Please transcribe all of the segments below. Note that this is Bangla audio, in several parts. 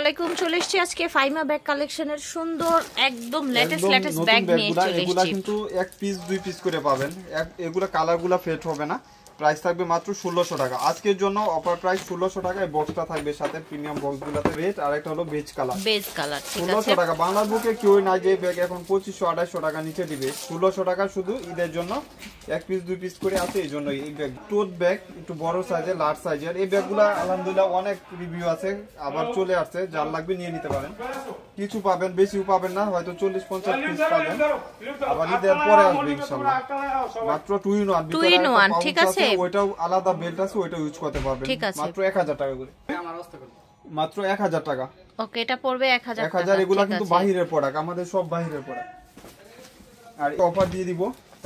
আসসালামু আলাইকুম। চলে এসেছি আজকে ফাইমা ব্যাগ কালেকশনের সুন্দর একদম লেটেস্ট ব্যাগ নিয়ে চলে এসেছি। এগুলা কিন্তু এক পিস দুই পিস করে পাবেন। এগুলা কালারগুলা ফেড হবে না। প্রাইস থাকবে মাত্র 1600 টাকা। আজকের জন্য অফার প্রাইস 1600 টাকা। এই বক্সটা থাকবে সাথে প্রিমিয়াম বক্সগুলোতে রেড আর একটা হলো বেজ কালার। ঠিক আছে 1600 টাকা। বাংলার বুকে কেউ নাই যে ব্যাগ এখন 2500 2800 টাকা নিচে দিবে। 1600 টাকা শুধু ঈদের জন্য এক পিস দুই পিস করে আছে। এই জন্য এই ব্যাগ টোট ব্যাগ একটু বড় সাইজের লার্জ সাইজের এই ব্যাগগুলো আলহামদুলিল্লাহ অনেক রিভিউ আছে, আবার চলে আসছে। যার লাগবে নিয়ে নিতে পারেন। কিছু পাবেন, বেশিও পাবেন না, হয়তো 40-50 পিস পাবেন। আবার ঈদের পরে আসবে ইনশাআল্লাহ। মাত্র 2 in 1 ঠিক আছে। ওইটাও আলাদা বেল্ট আছে, ওইটা ইউজ করতে পারবেন। মাত্র 1000 টাকা করে। মাত্র 1000 টাকা। ওকে, এটা পড়বে 1000 টাকা। 1000। এগুলা কিন্তু বাহিরের প্রোডাক্ট, আমাদের সব বাহিরের প্রোডাক্ট। আর অফার দিয়ে দিব।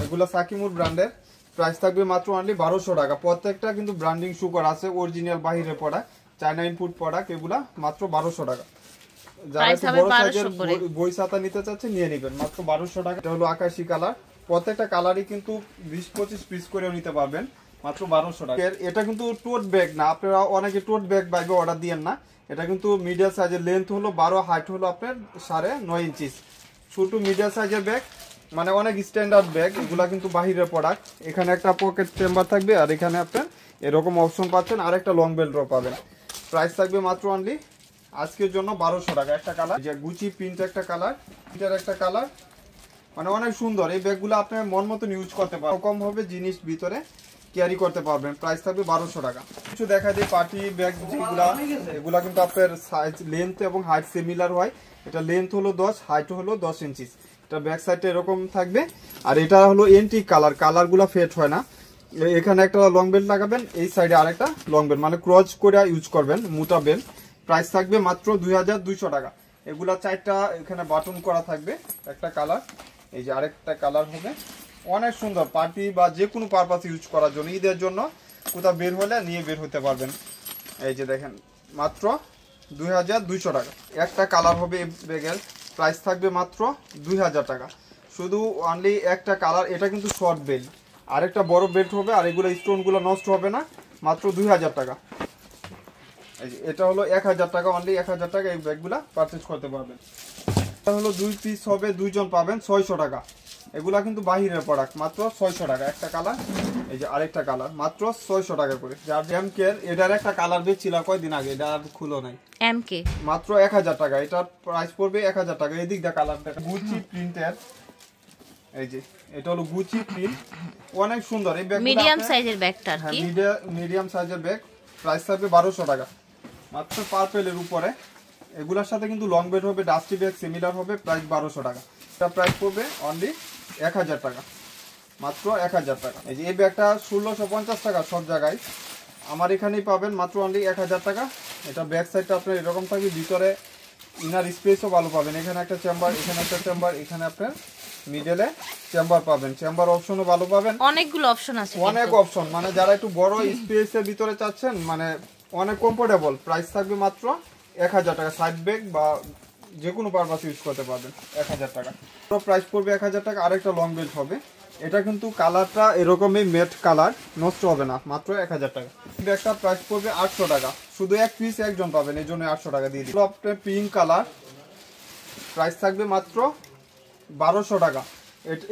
এগুলা সাকিমুর ব্র্যান্ডের। প্রাইস থাকবে মাত্র অনলি 1200 টাকা। প্রত্যেকটা কিন্তু ব্র্যান্ডিং শু করা আছে, অরিজিনাল বাহিরের প্রোডাক্ট, চায়না ইনপুট প্রোডাক্ট। এগুলা মাত্র 1200 টাকা। যারা বড় সাইজের বই ছাতা নিতে চাচ্ছে নিয়ে নেবেন, মাত্র 1200 টাকা। এটা হলো আকাশী কালার। প্রত্যেকটা কালারই কিন্তু 20-25 পিস করেও নিতে পারবেন, মাত্র 1200 টাকা। এটা কিন্তু টোট ব্যাগ না, আপনারা অনেকে টোট ব্যাগ বাইবে অর্ডার দিয়েন না। এটা কিন্তু মিডিয়াম সাইজের, লেন্থ হলো 12, হাইট হলো আপনার 9.5 ইঞ্চি। ছোট মিডিয়াম সাইজের ব্যাগ, মানে অনেক স্ট্যান্ডার্ড ব্যাগ। এগুলা কিন্তু বাহিরের প্রোডাক্ট। এখানে একটা পকেট চেম্বার থাকবে, আর এখানে আপনার এরকম অপশন পাচ্ছেন, আর একটা লং বেল্টও পাবেন। প্রাইস থাকবে মাত্র অনলি আজকের জন্য 1200 টাকা। একটা কালার যে গুচি প্রিন্ট, একটা কালার, এটার একটা কালার, মানে অনেক সুন্দর। এই ব্যাগগুলো আপনি মন মতন ইউজ করতে পারবেন, কম হবে জিনিস ভিতরে ক্যারি করতে পারবেন। প্রাইস থাকবে 1200 টাকা। কিছু দেখা যায় পার্টি ব্যাগ যেগুলা, এগুলা কিন্তু আপনার সাইজ লেন্থ এবং হাইট সিমিলার হয়। এটা লেন্থ হলো 10, হাইট হলো 10 ইঞ্চি। এটা ব্যাক সাইডটা এরকম থাকবে। আর এটা হলো এন্টিক কালার, কালারগুলা ফেড হয় না। এখানে একটা লং বেল্ট লাগাবেন, এই সাইডে আরেকটা লং বেল্ট, মানে ক্রস করে ইউজ করবেন, মোটা বেল্ট। প্রাইস থাকবে মাত্র 2200 টাকা। এগুলা 4টা এখানে বাটন করা থাকবে, একটা কালার, এই যে আরেকটা কালার হবে। অনেক সুন্দর, পার্টি বা যে কোনো পারপাস ইউজ করার জন্য, ঈদের জন্য কোথাও বের হলে নিয়ে বের হতে পারবেন। এই যে দেখেন, মাত্র 2200 টাকা। একটা কালার হবে এই ব্যাগের। প্রাইস থাকবে মাত্র 2000 টাকা। শুধু অনলি একটা কালার। এটা কিন্তু শর্ট বেল্ট, আরেকটা বড় বেল্ট হবে, আর এগুলো স্টোনগুলো নষ্ট হবে না। মাত্র 2000 টাকা। এটা হলো 1000 টাকা। অনলি 1000 টাকা এই ব্যাগগুলা পারচেজ করতে পারবেন। এটা হলো 2 পিস হবে, 2 জন পাবেন, 600 টাকা। এগুলা কিন্তু বাহিরের প্রোডাক্ট, মাত্র 600 টাকা। একটা কালার, এই যে আরেকটা কালার, মাত্র 600 টাকা করে। যার এমকে এটার একটা কালার বেচছিল কয়দিন আগে, এটা আর খুলো নাই। এমকে মাত্র 1000 টাকা। এটার প্রাইস পড়বে 1000 টাকা। এই দিক দা কালারটা গুচি প্রিন্টের, এই যে এটা হলো গুচি প্রিন্ট, অনেক সুন্দর। এই ব্যাগ মিডিয়াম সাইজের ব্যাগটা আর কি, মিডিয়াম সাইজের ব্যাগ। প্রাইস থাকবে 1200 টাকা, মাত্র পার্পেলের উপরে। এগুলোর সাথে কিন্তু লং বেল্ট হবে, ডাস্টি ব্যাগ সিমিলার হবে। প্রাইস 1200 টাকা। এটা প্রাইস পড়বে অনলি 1000 টাকা, মাত্র 1000 টাকা। এই যে এই ব্যাগটা 1650 টাকা সব জায়গায়, আমার এখানেই পাবেন মাত্র অনলি 1000 টাকা। এটা ব্যাক সাইডটা আপনার এরকম থাকবে, ভিতরে ইনার স্পেসও ভালো পাবেন। এখানে একটা চেম্বার, এখানে একটা চেম্বার, এখানে আপনার মিডলে চেম্বার পাবেন, চেম্বার অপশনও ভালো পাবেন। অনেকগুলো অপশন আছে, অনেক অপশন, মানে যারা একটু বড় স্পেসের ভিতরে চাচ্ছেন, মানে অনেক কমফোর্টেবল। প্রাইস থাকবে মাত্র 1000 টাকা। সাইড ব্যাগ বা যে কোনো পারপাস ইউজ করতে পারবেন, 1000 টাকা। প্রাইস পড়বে 1000 টাকা। আরেকটা লং বেল্ট হবে, এটা কিন্তু কালারটা এরকমই ম্যাট কালার, নষ্ট হবে না, মাত্র 1000 টাকা। একটা প্রাইস পড়বে 800 টাকা। শুধু এক পিস একজন পাবেন, এই জন্য 800 টাকা দিয়ে দিই। আপনার পিঙ্ক কালার, প্রাইস থাকবে মাত্র 1200 টাকা।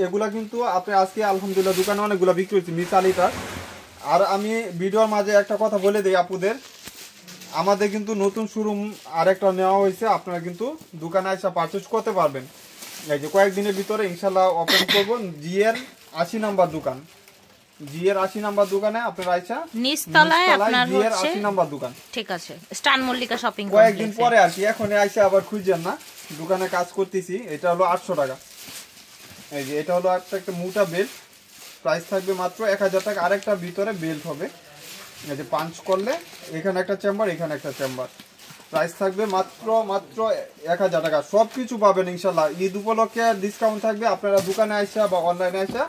এগুলা কিন্তু আপনি আজকে আলহামদুলিল্লাহ দোকানে অনেকগুলো বিক্রি হচ্ছে মিসালিটার। আর আমি ভিডিওর মাঝে একটা কথা বলে দিই আপুদের, আমাদের কিন্তু নতুন শোরুম আরেকটা নেওয়া হয়েছে। আপনারা কিন্তু দোকানে এসে পারচেজ করতে পারবেন। এই যে কয়েকদিনের ভিতরে ইনশাল্লাহ ওপেন করব। জিএর 80 নাম্বার দোকান, জিএর 80 নাম্বার দোকানে আপনারা আইসা নিচতলায় আপনার জিএর হচ্ছে 80 নাম্বার দোকান। ঠিক আছে, স্টান মল্লিকা শপিং কয়েকদিন পরে আর কি, এখন আইসা আবার খুঁজছেন না, দোকানে কাজ করতেছি। এটা হলো 800 টাকা। এই যে এটা হলো একটা মোটা বেল্ট। প্রাইস থাকবে মাত্র 1000 টাকা। আরেকটা ভিতরে বেল্ট হবে, এই যে পাঞ্চ করলে এখানে একটা চেম্বার, এখানে একটা চেম্বার। প্রাইস থাকবে মাত্র 1000 টাকা। সবকিছু পাবেন ইনশাল্লাহ। ঈদ উপলক্ষে ডিসকাউন্ট থাকবে। আপনারা দোকানে আসা বা অনলাইনে আসা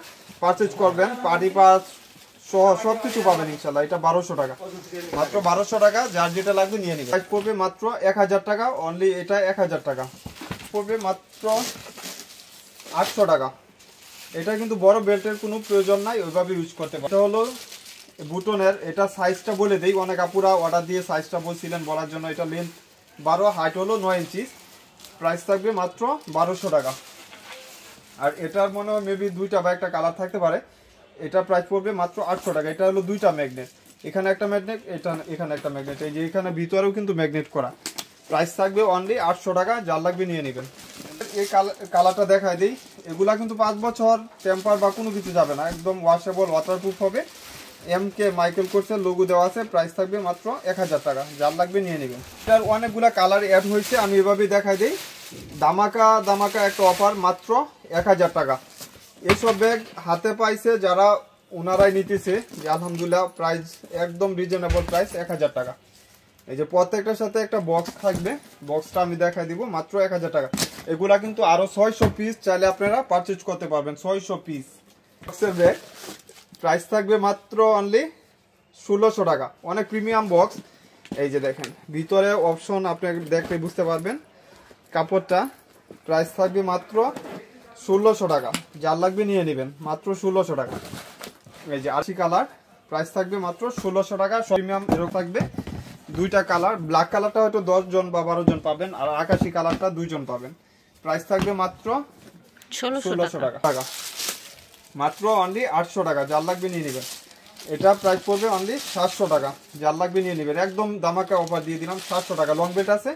পারচেজ করবেন, পার্টি পাস সহ সবকিছু পাবেন ইনশাল্লাহ। এটা 1200 টাকা, মাত্র 1200 টাকা। যার যেটা লাগবে নিয়ে নিবেন। প্রাইস পড়বে মাত্র 1000 টাকা। অনলি এটা 1000 টাকা পড়বে, মাত্র 800 টাকা। এটা কিন্তু বড় বেল্টের কোনো প্রয়োজন নাই, ওইভাবে ইউজ করতে পারেন। এটা হলো বুটনের, এটা সাইজটা বলে দেই। অনেক আপুরা অর্ডার দিয়ে সাইজটা বলছিলেন, বলার জন্য। এটা লেন্থ 12, হাইট হলো 9 ইঞ্চি, প্রাইস থাকবে মাত্র 1200 টাকা। আর এটার মনে হয় মেবি দুইটা বা একটা কালার থাকতে পারে, এটা প্রাইস পড়বে মাত্র 800 টাকা। এটা হলো দুইটা ম্যাগনেট, এখানে একটা ম্যাগনেট, এখানে একটা ম্যাগনেট, এই যে এখানে ভিতরেও কিন্তু ম্যাগনেট করা। প্রাইস থাকবে অনলি 800 টাকা, যার লাগবে নিয়ে নেবেন। এই কালারটা দেখাই দিই, এগুলা কিন্তু 5 বছর টেম্পার বা কোনো কিছু যাবে না, একদম ওয়াশেবল ওয়াটারপ্রুফ হবে। MK মাইকেল কোর্সের লোগো দেওয়া আছে, প্রাইস থাকবে মাত্র 1000 টাকা, যার লাগবে নিয়ে নেবেন। এটার অনেকগুলা কালার অ্যাড হয়েছে, আমি এভাবেই দেখাই দিই। দামাকা একটা অফার, মাত্র 1000 টাকা। এসব ব্যাগ হাতে পাইছে যারা, ওনারাই নিতেছে, যে আলহামদুলিল্লাহ প্রাইস একদম রিজনেবল প্রাইস 1000 টাকা। এই যে প্রত্যেকটার সাথে একটা বক্স থাকবে, বক্সটা আমি দেখাই দিব, মাত্র 1000 টাকা। এগুলা কিন্তু আরো 600 পিস চাইলে আপনারা পারচেজ করতে পারবেন, 600 পিস বক্সের ব্যাগ। প্রাইস থাকবে মাত্র অনলি 1600 টাকা, অনেক প্রিমিয়াম বক্স। এই যে দেখেন ভিতরে অপশন, আপনি দেখলে বুঝতে পারবেন কাপড়টা। প্রাইস থাকবে মাত্র 1600 টাকা, যার লাগবে নিয়ে নেবেন, মাত্র 1600 টাকা। এই যে 80 কালার, প্রাইস থাকবে মাত্র 1600 টাকা। প্রিমিয়াম এরকম থাকবে, দুইটা কালার, ব্ল্যাক কালারটা হয়তো 10 জন বা 12 জন পাবেন, আর আকাশি কালারটা 2 জন পাবেন। প্রাইস থাকবে মাত্র 1600 টাকা, মাত্র অনলি 800 টাকা, যার লাগবে নিয়ে নেবেন। এটা প্রাইস পড়বে অনলি 700 টাকা, যার লাগবে নিয়ে নেবেন। একদম দামাকা অফার দিয়ে দিলাম, 700 টাকা। লং বেট আছে,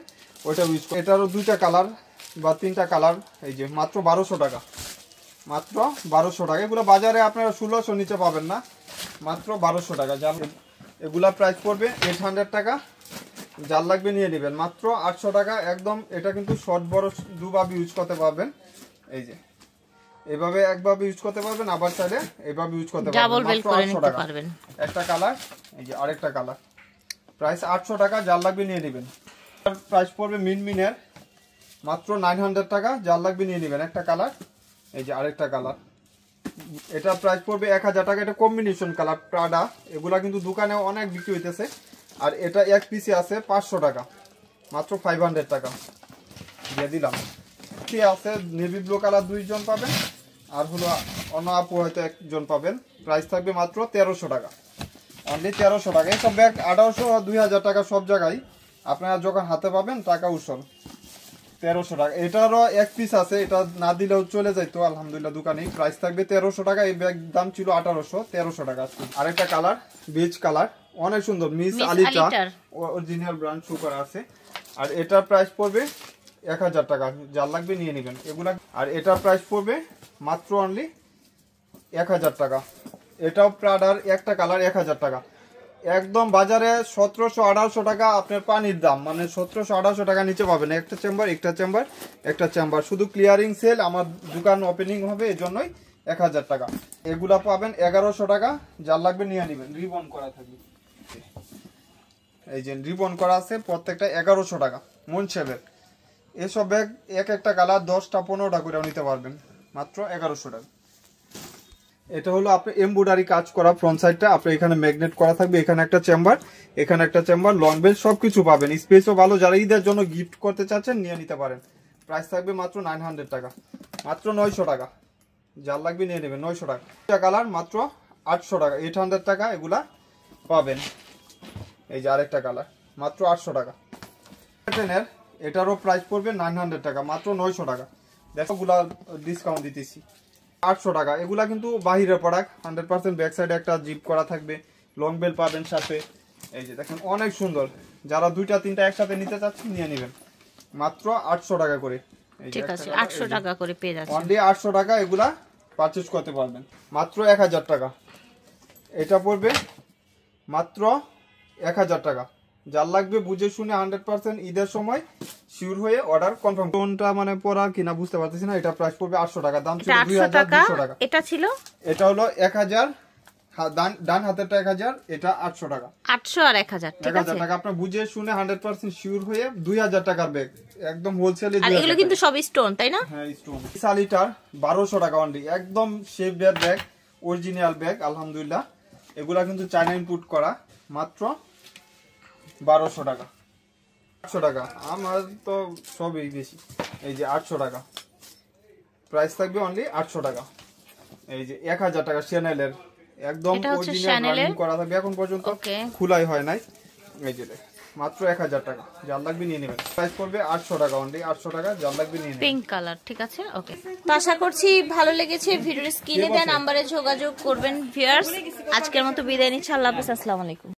ওইটা ইউজ করুন। এটারও দুইটা কালার বা তিনটা কালার, এই যে মাত্র 1200 টাকা, মাত্র 1200 টাকা। এগুলো বাজারে আপনারা 1600 নিচে পাবেন না, মাত্র 1200 টাকা। যার এগুলা প্রাইস পড়বে 800 টাকা, যার লাগবে নিয়ে নেবেন, মাত্র 800 টাকা একদম। এটা কিন্তু শর্ট বড় দুভাবে ইউজ করতে পারবেন, এই যে এভাবে একভাবে ইউজ করতে পারবেন, আবার চাইলে এভাবে ইউজ করতে পারবেন, মাত্র 800 টাকা। একটা কালার, এই যে আরেকটা কালার, প্রাইস 800 টাকা, যার লাগবে নিয়ে নেবেন। প্রাইস পড়বে মিনমিনের মাত্র 900 টাকা, যার লাগবে নিয়ে নেবেন। একটা কালার, এই যে আরেকটা কালার, এটা প্রাইস পড়বে 1000 টাকা। এটা কম্বিনেশন কালার প্রাডা, এগুলা কিন্তু দোকানে অনেক বিক্রি হইতেছে। আর এটা এক পিসে আছে 500 টাকা, মাত্র 500 টাকা দিয়ে দিলাম। কি আছে নেভি ব্লু কালার 2 জন পাবেন, আর হলো অন্য আপু হয়তো 1 জন পাবেন। প্রাইস থাকবে মাত্র 1300 টাকা, অনলি 1300 টাকা। এইসব ব্যাগ 1800 2000 টাকা সব জায়গায়, আপনারা যখন হাতে পাবেন টাকা উসল। 1300 টাকা। এটারও এক পিস আছে, এটা না দিলেও চলে যাইতো আলহামদুলিল্লাহ দোকানে। প্রাইস থাকবে 1300 টাকা। এই ব্যাগ দাম ছিল 1800, 1300 টাকা। আরেকটা কালার বেজ কালার, অনেক সুন্দর, মিস আলিটা অরিজিনাল ব্র্যান্ড শু করা আছে। আর এটার প্রাইস পড়বে 1000 টাকা, যার লাগবে নিয়ে নেবেন এগুলা। আর এটার প্রাইস পড়বে মাত্র অনলি 1000 টাকা। এটাও প্রাডার একটা কালার, 1000 টাকা। একদম বাজারে 1700-1800 টাকা আপনার পানির দাম, মানে 1700-1800 টাকা নিচে পাবেন। একটা চেম্বার, শুধু ক্লিয়ারিং সেল, আমার দোকান ওপেনিং হবে, এই জন্যই 1000 টাকা। এগুলা পাবেন 1100 টাকা, যার লাগবে নিয়ে নেবেন। রিবন করা থাকবে, এই যে রিবন করা আছে, প্রত্যেকটা 1100 টাকা। মনসেবের এসব ব্যাগ একটা কালার 10টা 15টা করে নিতে পারবেন, মাত্র 1100 টাকা। এটা হলো আপনি এমব্রয়ডারি কাজ করা ফ্রন্ট সাইডটা, আপনি এখানে ম্যাগনেট করা থাকবে, এখানে একটা চেম্বার, এখানে একটা চেম্বার, লং বেঞ্চ, সবকিছু পাবেন। স্পেসও ভালো, যারা ঈদের জন্য গিফট করতে চাচ্ছেন নিয়ে নিতে পারেন। প্রাইস থাকবে মাত্র 900 টাকা, মাত্র 900 টাকা, যার লাগবে নিয়ে নেবেন। 900 টাকা। এটা কালার মাত্র 800 টাকা, 800 টাকা এগুলা পাবেন। এই যে আরেকটা কালার, মাত্র 800 টাকা। এটারও প্রাইস পড়বে 900 টাকা, মাত্র 900 টাকা। দেখো গুলা ডিসকাউন্ট দিতেছি 800 টাকা। এগুলা কিন্তু বাহিরের প্রোডাক্ট, 100% ব্যাক সাইডে একটা জিপ করা থাকবে, লং বেল পাবেন সাথে। এই যে দেখেন অনেক সুন্দর, যারা 2টা 3টা একসাথে নিতে চাচ্ছেন নিয়ে নেবেন, মাত্র 800 টাকা করে। ঠিক আছে, 800 টাকা করে পেয়ে যাচ্ছেন, অনলি 800 টাকা এগুলা পারচেজ করতে পারবেন, মাত্র 1000 টাকা। এটা পড়বে মাত্র 1000 টাকা, যার লাগবে বুঝে শুনে 100% ঈদের সময় শিওর হয়ে অর্ডার কনফার্ম। কোনটা মানে পড়া কিনা বুঝতে পারতেছি না। এটা প্রাইস পড়বে 800 টাকা, দাম ছিল 2200 টাকা। এটা হলো 1000, ডান হাতেরটা 1000, এটা 800 টাকা। 800 আর 1000, ঠিক আছে। 1000 টাকা আপনি বুঝে শুনে 100% শিওর হয়ে 2000 টাকার ব্যাগ, একদম হোলসেলে। আর এগুলো কিন্তু সব স্টোন, তাই না? হ্যাঁ স্টোন। সালিটার 1200 টাকা অনলি, একদম শেপের ব্যাগ, অরিজিনাল ব্যাগ আলহামদুলিল্লাহ। এগুলা কিন্তু চায়না ইম্পোর্ট করা, মাত্র 1200 টাকা। 800 টাকা, আমার তো সবই বেশি। এই যে 800 টাকা, প্রাইস থাকবে অনলি 800 টাকা। এই যে 1000 টাকা শ্যানেলের, একদম অরিজিনাল রানিং করা থাকবে, এখন পর্যন্ত খোলাই হয় নাই। এই যে মাত্র 1000 টাকা, যার লাগবে নিয়ে নেবেন। প্রাইস পড়বে 800 টাকা অনলি, 800 টাকা, যার লাগবে নিয়ে নেবেন। পিঙ্ক কালার, ঠিক আছে ওকে। তো আশা করছি ভালো লেগেছে। ভিডিওর স্ক্রিনে দেওয়া নাম্বারে যোগাযোগ করবেন ভিউয়ার্স। আজকের মতো বিদায় নিচ্ছি, আল্লাহ হাফেজ, আসসালামু আলাইকুম।